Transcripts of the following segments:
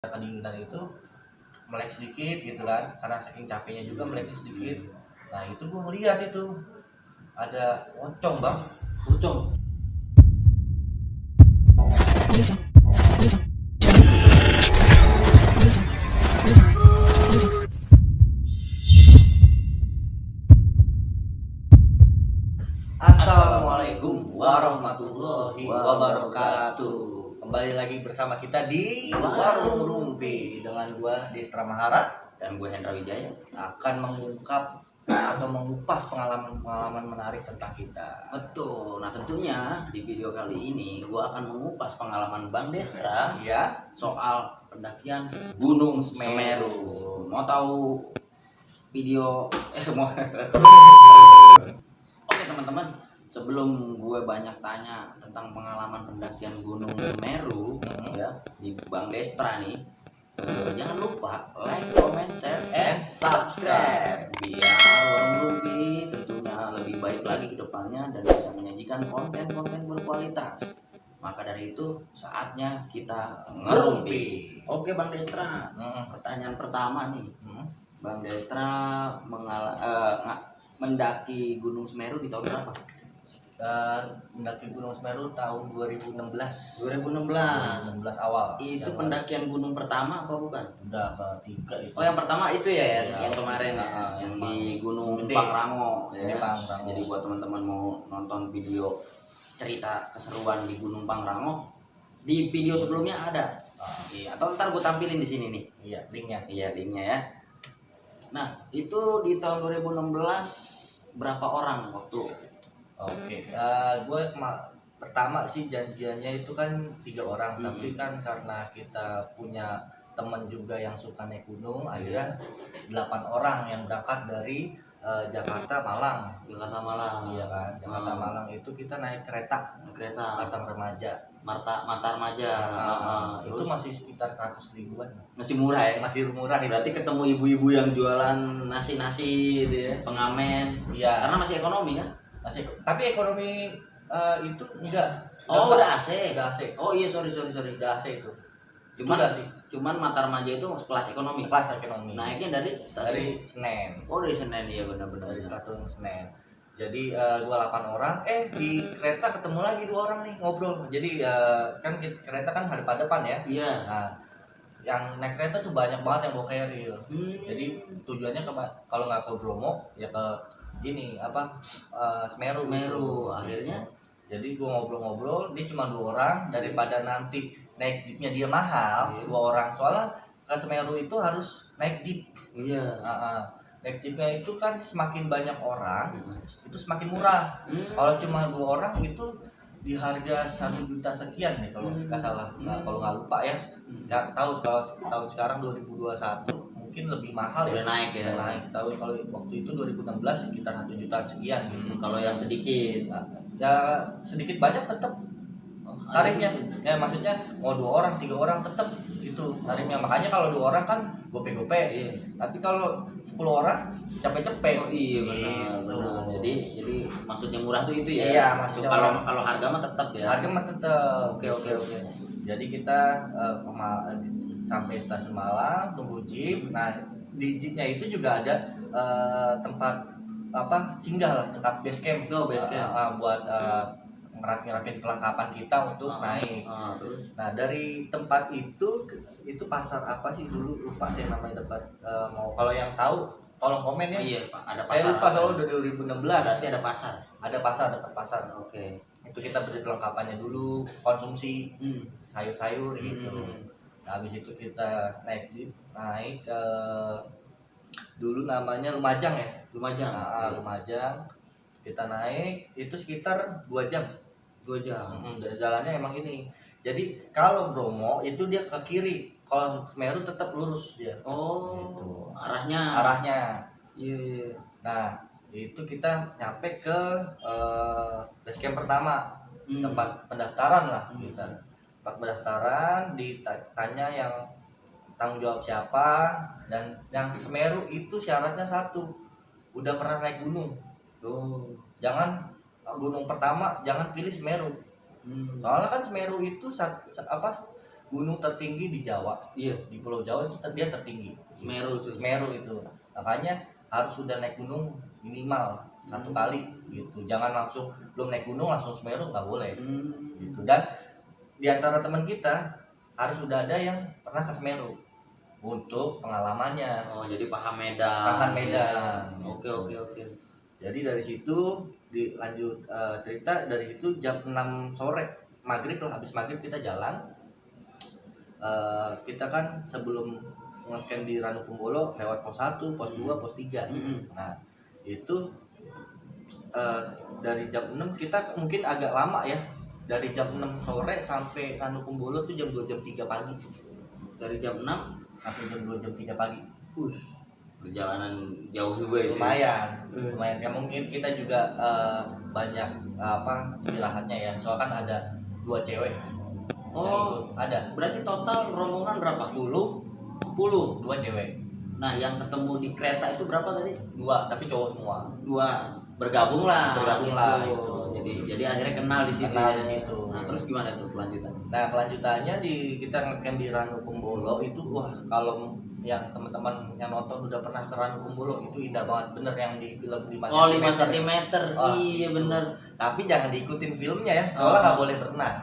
kedinginan itu melek sedikit gitu kan, karena saking capeknya juga melek sedikit. Nah itu gue melihat itu ada pocong bang, Pocong. Assalamualaikum warahmatullahi wabarakatuh. Kembali lagi bersama kita di Warung Rumpi dengan gua Destra Mahara Dan gue Hendra Wijaya akan mengungkap atau mengupas pengalaman-pengalaman menarik tentang kita. Betul. Nah tentunya di video kali ini gue akan mengupas pengalaman Bang Destra Ya, soal pendakian Gunung Semeru. Mau tahu video Oke teman-teman, sebelum gue banyak tanya tentang pengalaman pendakian Gunung Semeru ya di Bang Destra nih, jangan lupa like, comment, share, and subscribe biar Warung Rumpi tentunya lebih baik lagi ke depannya dan bisa menyajikan konten-konten berkualitas. Maka dari itu saatnya kita ngerumpi. Oke Bang Destra, pertanyaan pertama nih. Bang Destra mendaki Gunung Semeru di tahun berapa? mendaki Gunung Semeru tahun 2016 2016 awal. Itu Yang pendakian gunung pertama apa bukan? udah ketiga itu. Oh yang pertama itu ya, Ya, yang kemarin ya, yang di Gunung Gede. Pangrango Gede, ya. Pangrango. Jadi buat teman-teman mau nonton video cerita keseruan di Gunung Pangrango, di video sebelumnya ada. Iya, atau ntar gue tampilin di sini nih. Iya, linknya. Iya, linknya ya. Nah, itu di tahun 2016 berapa orang waktu? Oke, gue pertama sih janjiannya itu kan 3 orang, tapi kan karena kita punya teman juga yang suka naik gunung, akhirnya 8 orang yang berangkat dari Jakarta Malang. Jakarta Malang. Iya kan, Jakarta Malang itu kita naik kereta Batam Remaja. Mata Remaja. Itu masih sekitar 100 ribuan. Masih murah ya? Masih murah itu. Berarti ketemu ibu-ibu yang jualan nasi-nasi gitu ya, pengamen. Iya. Karena masih ekonomi kan? Masih, tapi ekonomi itu enggak. Oh, udah AC. Udah AC. Oh iya, sorry. Udah AC itu. Cuman Udah sih. Cuman Mata Remaja itu kelas ekonomi. Kelas ekonomi. Naiknya dari Senen. Oh, dari Senen ya, benar-benar. Dari stasiun Senen. Jadi 28 orang, di kereta ketemu lagi 2 orang nih ngobrol. Jadi kan kereta kan hadap-hadapan ya. Iya. Nah, yang naik kereta tuh banyak banget yang bawa keril. Jadi tujuannya kalau nggak ke Bromo ya ke ini Semeru. Akhirnya jadi gua ngobrol-ngobrol, dia cuma 2 orang, daripada nanti naik jeepnya dia mahal. 2 orang, soalnya ke Semeru itu harus naik jeep. iya. Naik jeepnya itu kan semakin banyak orang itu semakin murah. Kalau cuma 2 orang itu di harga 1 juta sekian nih kalau nggak salah. Nah, kalau nggak lupa ya. Nggak tahu kalau tahun sekarang 2021 mungkin lebih mahal Udah ya. naik ya. Naik. Tahu kalau waktu itu 2016 sekitar 1 juta sekian gitu. Kalau yang sedikit Ya sedikit banyak tetap tarifnya. Ya maksudnya mau 2 orang, 3 orang tetap itu tarifnya. Makanya kalau 2 orang kan gope-gope. Iya. Tapi kalau 10 orang capek-capek. Oh iya benar. Jadi maksudnya murah tuh itu ya. Iya, maksudnya kalau harga mah tetap ya. Harga mah tetap. Oke. Jadi kita sampai stasiun Malang tunggu jeep. Nah, di jeepnya itu juga ada tempat singgah lah, tempat base camp. Buat ngerapin perlengkapan kita untuk naik. Terus? Nah, dari tempat itu pasar apa sih dulu, lupa saya namanya tempat. Kalau yang tahu tolong komen ya. Iya Pak, ada pasar. Saya lupa soalnya udah 2016. Berarti ada pasar. Ada pasar. Oke. Itu kita beli perlengkapannya dulu, konsumsi sayur-sayur gitu. Nah, habis itu kita naik jeep, naik ke dulu namanya Lumajang ya. Lumajang. Lumajang. Kita naik itu sekitar 2 jam. 2 jam. Jalannya emang ini. Jadi kalau Bromo itu dia ke kiri, kalau Semeru tetap lurus dia. Oh, gitu. Arahnya. Iya. Nah, itu kita nyampe ke base camp pertama, tempat pendaftaran lah kita. Tempat pendaftaran, ditanya yang tanggung jawab siapa, dan yang Semeru itu syaratnya 1, udah pernah naik gunung. Jangan gunung pertama, jangan pilih Semeru. Soalnya kan Semeru itu gunung tertinggi di Jawa. Iya. Di Pulau Jawa itu dia tertinggi. Semeru itu. Makanya harus sudah naik gunung minimal satu kali gitu. Jangan langsung belum naik gunung langsung Semeru, nggak boleh. Gitu. Dan di antara teman kita harus sudah ada yang pernah ke Semeru untuk pengalamannya. Oh, jadi paham medan. Paham medan. Oke. Jadi dari situ dilanjut cerita, dari situ jam 6 sore maghrib lah, habis maghrib kita jalan. Kita kan sebelum ngecamp di Ranukumbolo lewat pos 1, pos 2, pos 3. Nah itu dari jam 6 kita mungkin agak lama ya, dari jam 6 sore sampai Ranukumbolo tuh jam 2 jam 3 pagi. Dari jam 6 sampai jam 2 jam 3 pagi. Perjalanan jauh juga itu. Lumayan ya, mungkin kita juga banyak istirahatnya ya, soalnya kan ada 2 cewek. Oh, ada. Berarti total rombongan berapa? 10, 2 cewek. Nah, yang ketemu di kereta itu berapa tadi? 2, tapi cowok semua. 2 bergabung lah gitu. Jadi akhirnya kenal di situ. Nah, terus gimana tuh kelanjutannya? Nah, kelanjutannya kita ngecamp di Ranukumbolo itu, wah, kalau yang teman-teman yang nonton udah pernah ke Ranukumbolo itu indah banget, bener yang di film 5 cm. Oh, 5 cm. Oh, iya bener. Tapi jangan diikutin filmnya ya, soalnya nggak boleh berenang.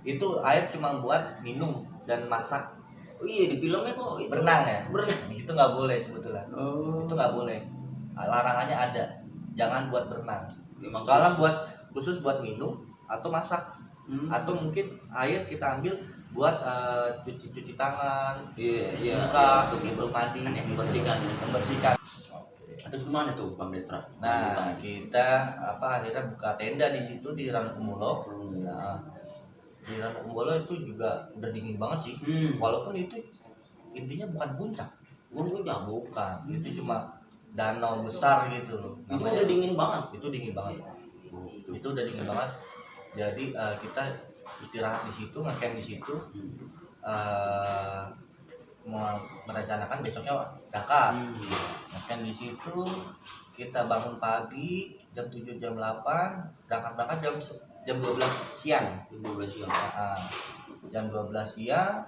Itu air cuma buat minum dan masak. Oh iya, di filmnya kok itu berenang ya? Berenang. Itu nggak boleh sebetulnya. Oh. Itu nggak boleh. Larangannya ada. Jangan buat berenang. Memang soalnya khusus buat minum atau masak. Atau mungkin air kita ambil buat cuci tangan, iya, buka, untuk mandi, membersihkan. Terus gimana tuh Bang Detra? Nah, kita akhirnya buka tenda di situ di Ranukumbolo. Nah, di Ranukumbolo itu juga udah dingin banget sih. Walaupun itu intinya bukan puncak. Bukan. Itu cuma danau besar gitu loh. Itu udah dingin banget. Itu dingin banget. Itu udah dingin banget. Jadi kita istirahat di situ, ngecamp di situ. Merencanakan besoknya Dakar. Ngecamp di situ, kita bangun pagi jam 7 jam 8, berangkat jam 12 siang. Jam 12 siang.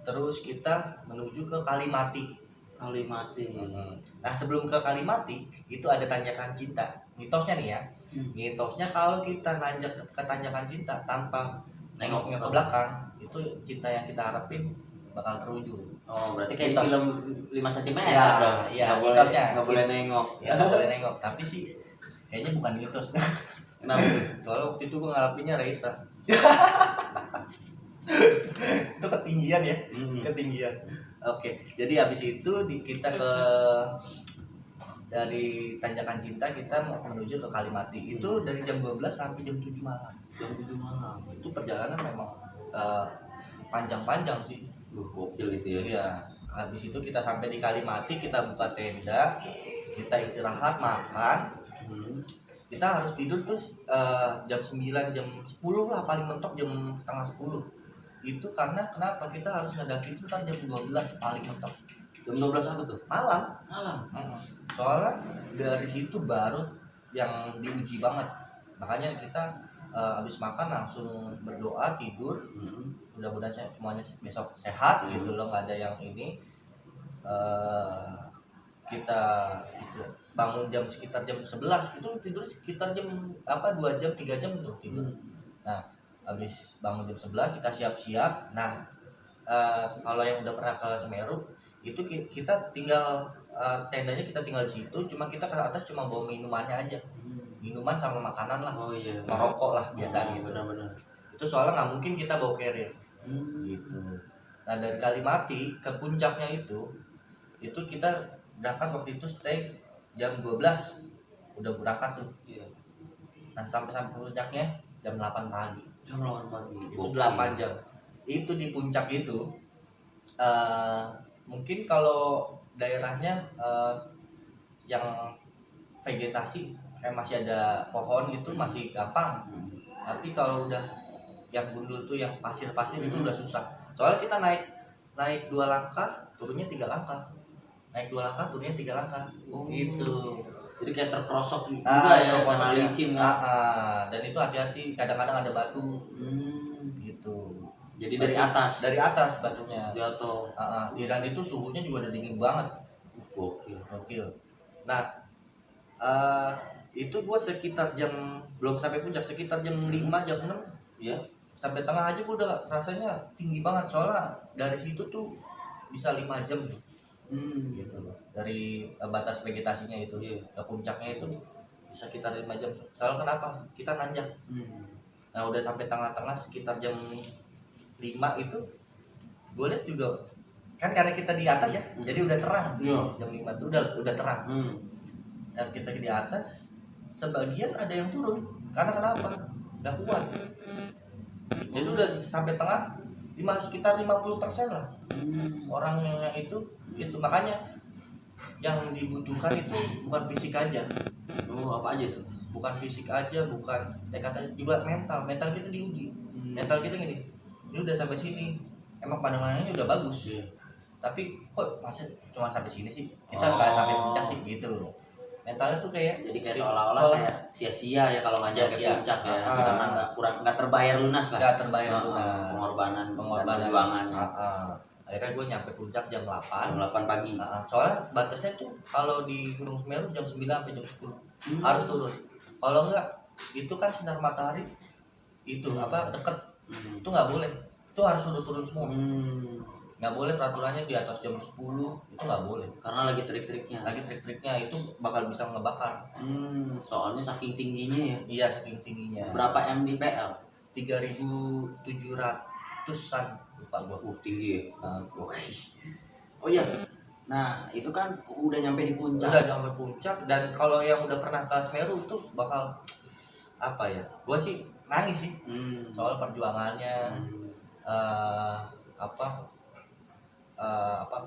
Terus kita menuju ke Kalimati. Nah, sebelum ke Kalimati itu ada tanjakan cinta. Mitosnya nih ya. Mitosnya kalau kita nanjak ke tanjakan cinta tanpa nengok ke belakang, itu cinta yang kita harapin bakal terwujud. Oh, berarti kayak di film 5 cm ya, dong. Iya, Nggak boleh nengok. Ya, nggak boleh nengok. Tapi sih kayaknya bukan mitos. Kenapa? Soalnya waktu itu gue ngarapinnya Raisa. Itu ketinggian ya. Ketinggian. Oke, jadi habis itu kita dari tanjakan cinta kita mau menuju ke Kalimati. Itu dari jam 12 sampai jam 7 malam. Itu perjalanan memang panjang-panjang sih. Gokil itu ya. Iya. Habis itu kita sampai di Kalimati, kita buka tenda, kita istirahat, makan. Kita harus tidur tuh jam 9, jam 10 lah, paling mentok jam setengah 10. Itu karena kenapa? Kita harus ngedaki itu kan jam 12 paling mentok. Jam 12 apa tuh? Malam. Soalnya dari situ baru yang diuji banget. Makanya kita habis makan langsung berdoa, tidur. Mudah-mudahan semuanya besok sehat gitu loh, nggak ada yang ini. Kita bangun sekitar jam 11, itu tidur sekitar jam 2 jam 3 jam tuh tidur. Nah, habis bangun jam 11 kita siap-siap. Nah, kalau yang udah pernah ke Semeru itu kita tinggal tendanya kita tinggal di situ, cuma kita ke atas cuma bawa minumannya aja. Minuman sama makanan lah. Oh iya. Merokok lah biasa gitu. Benar-benar. Itu soalnya nggak mungkin kita bawa carrier. Gitu. Nah, dari Kalimati ke puncaknya itu kita berangkat waktu itu stay jam 12 udah berangkat tuh. Nah, sampai puncaknya jam 8 pagi. Jam 8 pagi. Itu 8 jam. Itu di puncak itu mungkin kalau daerahnya yang vegetasi masih ada pohon gitu masih gampang. Tapi kalau udah yang gundul tuh yang pasir-pasir itu udah susah. Soalnya kita naik 2 langkah, turunnya 3 langkah. Naik 2 langkah, turunnya 3 langkah. Gitu. Jadi kayak terperosok juga ya, karena licin kan. Dan itu hati-hati, kadang-kadang ada batu. Gitu. Jadi dari atas dari atas batunya jatuh. dan itu suhunya juga udah dingin banget. Gokil. Nah itu gua sekitar jam, belum sampai puncak, sekitar jam 5 jam 6 ya, sampai tengah aja gua udah rasanya tinggi banget, soalnya dari situ tuh bisa 5 jam gitu loh, dari batas vegetasinya itu ke puncaknya itu bisa sekitar 5 jam. Soalnya kenapa? Kita nanjak. Nah udah sampai tengah-tengah sekitar jam 5 itu gue lihat juga kan karena kita di atas ya, jadi udah terang. Jam 5 itu udah terang. Dan kita di atas, sebagian ada yang turun. Karena kenapa? Nggak kuat. Jadi udah sampai tengah, sekitar 50% lah orang yang itu. Makanya yang dibutuhkan itu bukan fisik aja. Apa aja tuh? Bukan fisik aja, bukan tekad aja, juga mental kita diuji. Mental kita gini, ini udah sampai sini, emang pandangannya udah bagus, tapi kok masih cuma sampai sini sih, kita nggak sampai puncak sih gitu. Mentalnya tuh kayak jadi kayak seolah-olah kayak sia-sia ya kalau nggak sampai puncak ya, karena nggak terbayar lunas lah. Nggak terbayar lunas pengorbanan perjuangannya. Akhirnya gue nyampe puncak jam 8 pagi. Soalnya batasnya tuh kalau di Gunung Semeru jam 9 sampai jam 10 harus turun. Kalau enggak, itu kan sinar matahari itu deket, itu nggak boleh, itu harus udah turun semua. Nggak boleh, peraturannya di atas jam 10 itu nggak boleh, karena lagi trik-triknya itu bakal bisa ngebakar. Soalnya saking tingginya ya. Iya, saking tingginya. Berapa mdpl? 3.700-an lupa gua. Tinggi ya. Oh iya, nah itu kan udah nyampe di puncak. Dan kalau yang udah pernah ke Semeru itu bakal apa ya, gua sih nangis sih. Soal perjuangannya,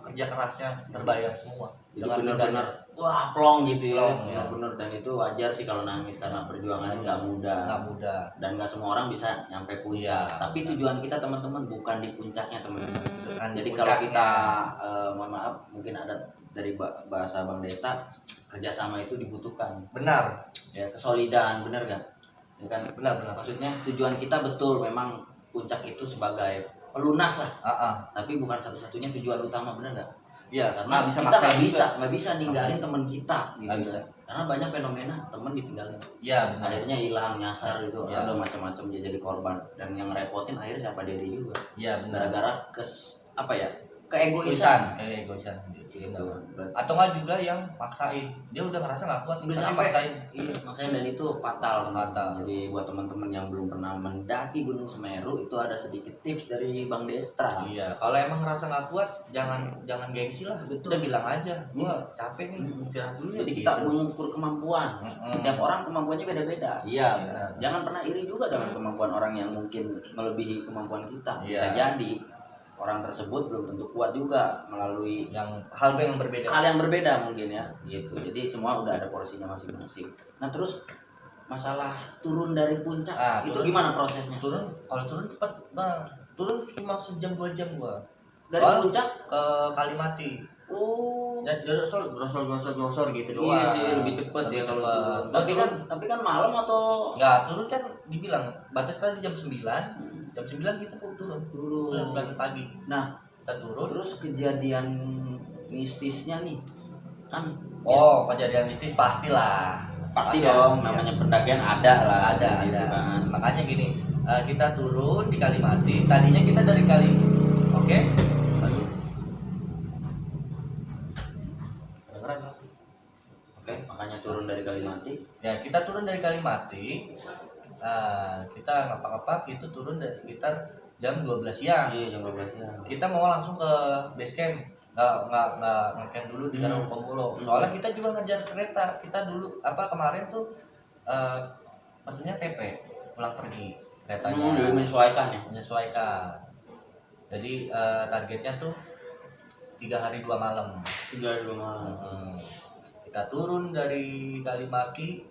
kerja kerasnya terbayar semua. Dengan benar-benar wah plong gitu ya. Benar-benar, dan itu wajar sih kalau nangis karena perjuangannya nggak mudah dan nggak semua orang bisa nyampe puncak. Tapi tujuan kita teman-teman bukan di puncaknya teman-teman. Jadi kalau kita mohon maaf mungkin ada dari bahasa Bang Desta, kerjasama itu dibutuhkan. Benar ya, kesolidan, benar kan? Ya kan, benar. Maksudnya tujuan kita betul, memang puncak itu sebagai pelunas lah. Tapi bukan satu-satunya tujuan utama, benar nggak? Iya, karena kita nggak bisa ninggalin temen kita gitu. Bisa. Karena banyak fenomena temen ditinggalin. Iya, akhirnya hilang, nyasar gitu. Ada macam-macam, dia jadi korban, dan yang ngerepotin akhirnya siapa, diri juga. Iya, benar. Gara-gara keegoisan gitu. Atau nggak juga yang maksain, dia udah ngerasa nggak kuat, udah maksain. Maksain, dan itu fatal. Jadi buat teman-teman yang belum pernah mendaki Gunung Semeru, itu ada sedikit tips dari Bang Destra. Iya, kalau emang ngerasa nggak kuat, jangan gengsi lah. Betul. Udah bilang aja, gua capek nih, istirahat dulu. Jadi kita mengukur kemampuan. Setiap orang kemampuannya beda-beda. Iya. Jangan pernah iri juga dengan kemampuan orang yang mungkin melebihi kemampuan kita. Bisa jadi orang tersebut belum tentu kuat juga melalui hal yang berbeda mungkin ya gitu. Jadi semua udah ada porsinya masing-masing. Nah terus masalah turun dari puncak, itu gimana prosesnya? Kalau turun cepat bang, turun cuma sejam 2 jam gua dari puncak ke Kalimati. Dan grosor gitu doang. Iya sih, lebih cepet ya kalau turun. Tapi kan malam atau nggak? Turun kan dibilang batas tadi jam 9. Jam 9 kita turun 9 pagi. Nah, kita turun. Terus kejadian mistisnya nih kan? Kejadian mistis pastilah. Pasti dong, namanya pendakian ada gitu kan. Makanya gini, kita turun di Kalimati. Tadinya kita dari makanya turun dari Kalimati. Ya, kita turun dari Kalimati. Kita ngapak-ngapak itu turun dari sekitar jam 12 siang. Iya, jam 12 siang. Kita mau langsung ke base camp. Nggak ngecamp dulu di Gunung Pembulo. Soalnya kita juga ngejar kereta. Kita dulu kemarin tuh maksudnya TP pulang pergi keretanya. Menyesuaikan. Jadi targetnya tuh 3 hari 2 malam. Kita turun dari Kalimati.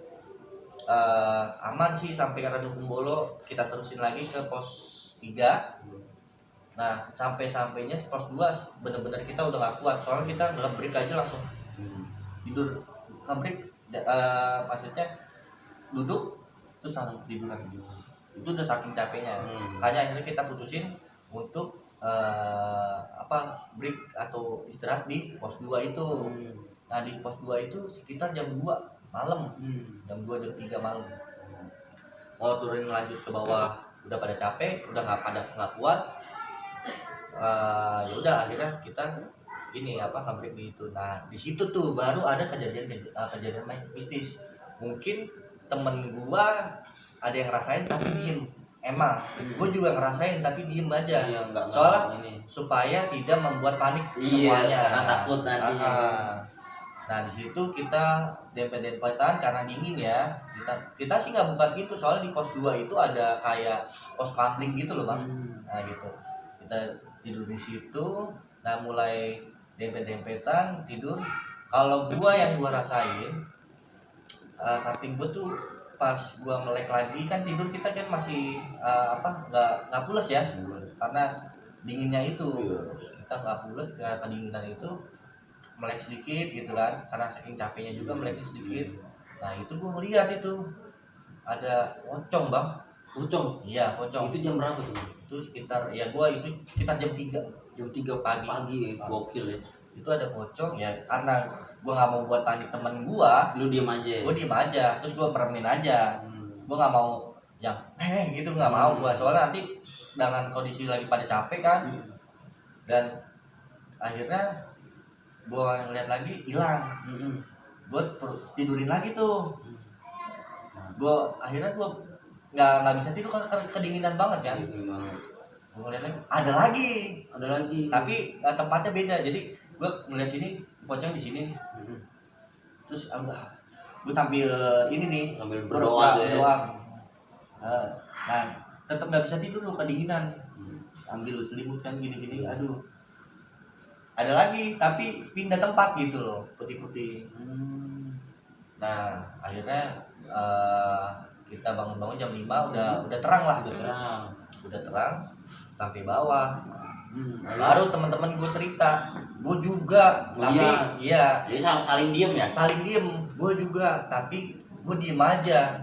Aman sih sampai ke Gunung Pembulo. Kita terusin lagi ke pos 3. Nah sampainya pos 2 bener-bener kita udah gak kuat, soalnya kita nge-break aja langsung tidur. Nge-break maksudnya duduk terus langsung tiduran gitu. Itu udah saking capeknya. Makanya akhirnya kita putusin untuk break atau istirahat di pos 2 itu. Nah di pos 2 itu sekitar jam 2 malam, jam 2 jam 3 malam. Mau turun lanjut ke bawah udah pada capek, udah nggak kuat. Ya udah akhirnya kita ini nge-break di itu. Nah di situ tuh baru ada kejadian mistis. Mungkin temen gua ada yang ngerasain tapi diem. Emang gua juga ngerasain tapi diem aja. Iya, soalnya supaya tidak membuat panik semuanya. Karena takut nanti. Nah di situ kita dempet-dempetan karena dingin ya. Kita sih nggak buka gitu, soalnya di pos 2 itu ada kayak pos kamling gitu loh bang. Nah gitu kita tidur di situ. Nah mulai dempet-dempetan tidur. Kalau yang gua rasain samping gua tuh pas gua melek lagi kan tidur kita kan masih nggak pules ya karena dinginnya itu. Kita nggak pules karena kedinginan itu, melek sedikit gitu kan karena saking capeknya juga melek sedikit. Nah itu gua melihat itu ada pocong bang. Pocong? Iya pocong. Itu jam berapa tuh? Itu sekitar gua itu sekitar jam 3 pagi. Gokil ya. Itu ada pocong ya, karena gua nggak mau buat panik temen gua. Lu diem aja. Gua diem aja, terus gua meremin aja. Gua nggak mau yang gitu, nggak mau gua, soalnya nanti dengan kondisi lagi pada capek kan. Dan akhirnya gua ngeliat lagi hilang. Gua tidurin lagi tuh. Akhirnya gua nggak bisa tidur karena kedinginan banget kan. Gua ngeliat lagi ada lagi tapi tempatnya beda. Jadi gua ngeliat sini pocong di sini. Terus gua sambil ini nih berdoa. Nah tetap nggak bisa tidur loh, kedinginan. Ambil selimut kan gini aduh ada lagi tapi pindah tempat gitu loh, putih-putih. Nah akhirnya kita bangun jam 5 udah terang lah, udah terang sampai bawah. Baru teman-teman gue cerita, gue juga tapi iya jadi saling diem ya, gue juga tapi gue diem aja.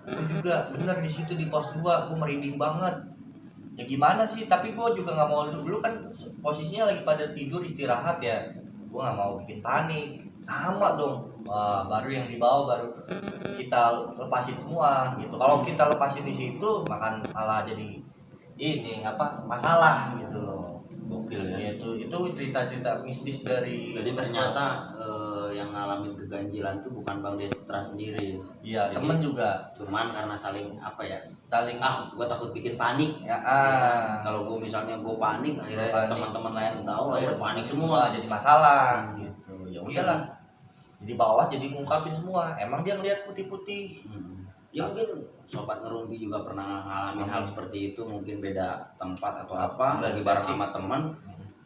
Gue juga bener di situ di pos 2 gue merinding banget. Ya gimana sih, tapi gue juga nggak mau, dulu kan posisinya lagi pada tidur istirahat ya, gue nggak mau bikin panik. Sama dong. Baru yang dibawa baru kita lepasin semua gitu. Kalau kita lepasin di situ makan malah jadi ini masalah gitu loh. Gokil ya. Itu cerita-cerita mistis dari. Jadi ternyata yang ngalamin keganjilan tuh bukan Bang Destra sendiri. Iya, temen juga. Cuman karena saling gue takut bikin panik ya. Kalau gue misalnya gue panik, akhirnya teman-teman lain tahu, akhirnya panik semua, jadi masalah gitu. Ya udahlah, di bawah jadi ngungkapin semua. Emang dia ngeliat putih-putih. Ya mungkin sobat ngerumpi juga pernah ngalamin hal seperti itu, mungkin beda tempat atau apa, lagi bareng sama teman.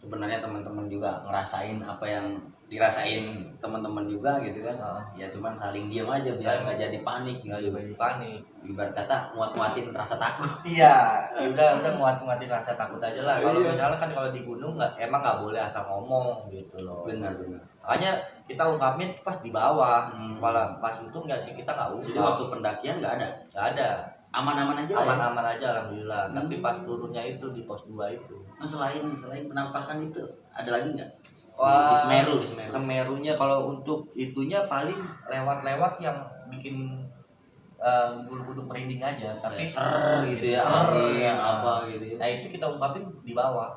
Sebenarnya teman-teman juga ngerasain apa yang dirasain teman-teman juga gitu kan. Ya cuman saling diam aja biar nggak jadi panik. Ibarat kata muat-muatin rasa takut. Iya, udah muat-muatin rasa takut aja lah. Kalau misalnya kan kalau di gunung emang nggak boleh asal ngomong gitu loh. Benar. Makanya kita ungkapin pas di bawah. Malah pas itu nggak sih, kita nggak ungkap. Jadi waktu pendakian nggak ada. Aman-aman aja. Aman-aman aja alhamdulillah. Tapi pas turunnya itu di pos 2 itu. Nah, selain penampakan itu ada lagi nggak? Wah, di Semeru. Semerunya kalau untuk itunya paling lewat yang bikin bulu-bulu merinding aja, tapi ser gitu ya, apa gitu. Nah itu kita ungkapin di bawah.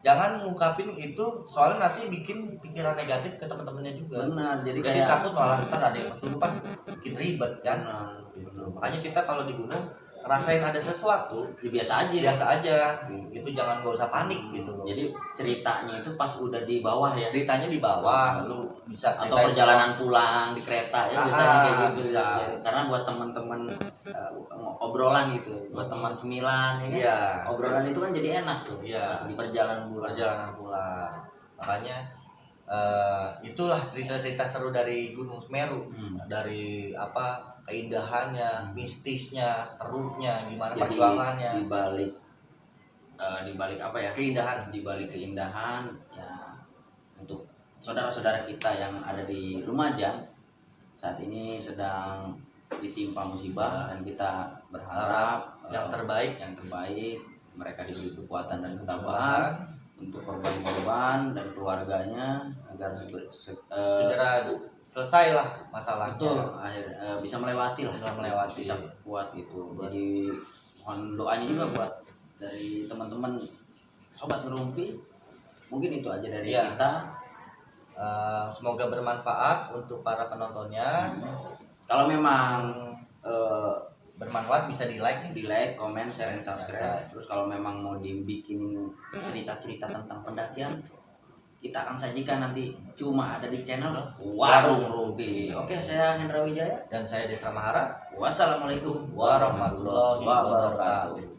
Jangan ngungkapin itu, soalnya nanti bikin pikiran negatif ke teman-temannya juga. Benar, jadi kayak takut malah ntar ada yang kesurupan, bikin ribet kan. Gitu. Makanya kita kalau di gunung rasain ada sesuatu, ya biasa aja. Itu nggak usah panik gitu loh. Jadi ceritanya itu pas udah di bawah ya. Ceritanya di bawah, lu bisa atau perjalanan pulang di kereta ya, biasanya kayak gitu. Bisa. Ya, karena buat teman-teman obrolan gitu, buat teman cemilan ya. Iya. Obrolan itu kan jadi enak tuh. Iya. Pas di perjalanan pulang. Makanya itulah cerita-cerita seru dari Gunung Semeru. Dari keindahannya, mistisnya, serunya, gimana perjuangannya. Di balik apa ya? Di balik keindahan ya, untuk saudara-saudara kita yang ada di Lumajang saat ini sedang ditimpa musibah, dan kita berharap yang terbaik mereka diberi kekuatan dan ketabahan untuk korban-korban dan keluarganya agar segera selesai lah masalahnya. betul bisa melewati lah, bisa kuat gitu. Jadi mohon doanya juga buat dari teman-teman sobat ngerumpi. Mungkin itu aja dari kita. Semoga bermanfaat untuk para penontonnya. Kalau memang bermanfaat bisa di like, komen, share, dan subscribe. Terus kalau memang mau dibikin cerita-cerita tentang pendakian, kita akan sajikan nanti, cuma ada di channel Warung Rumpi. Oke, saya Hendra Wijaya dan saya Desra Mahara. Wassalamualaikum warahmatullahi wabarakatuh.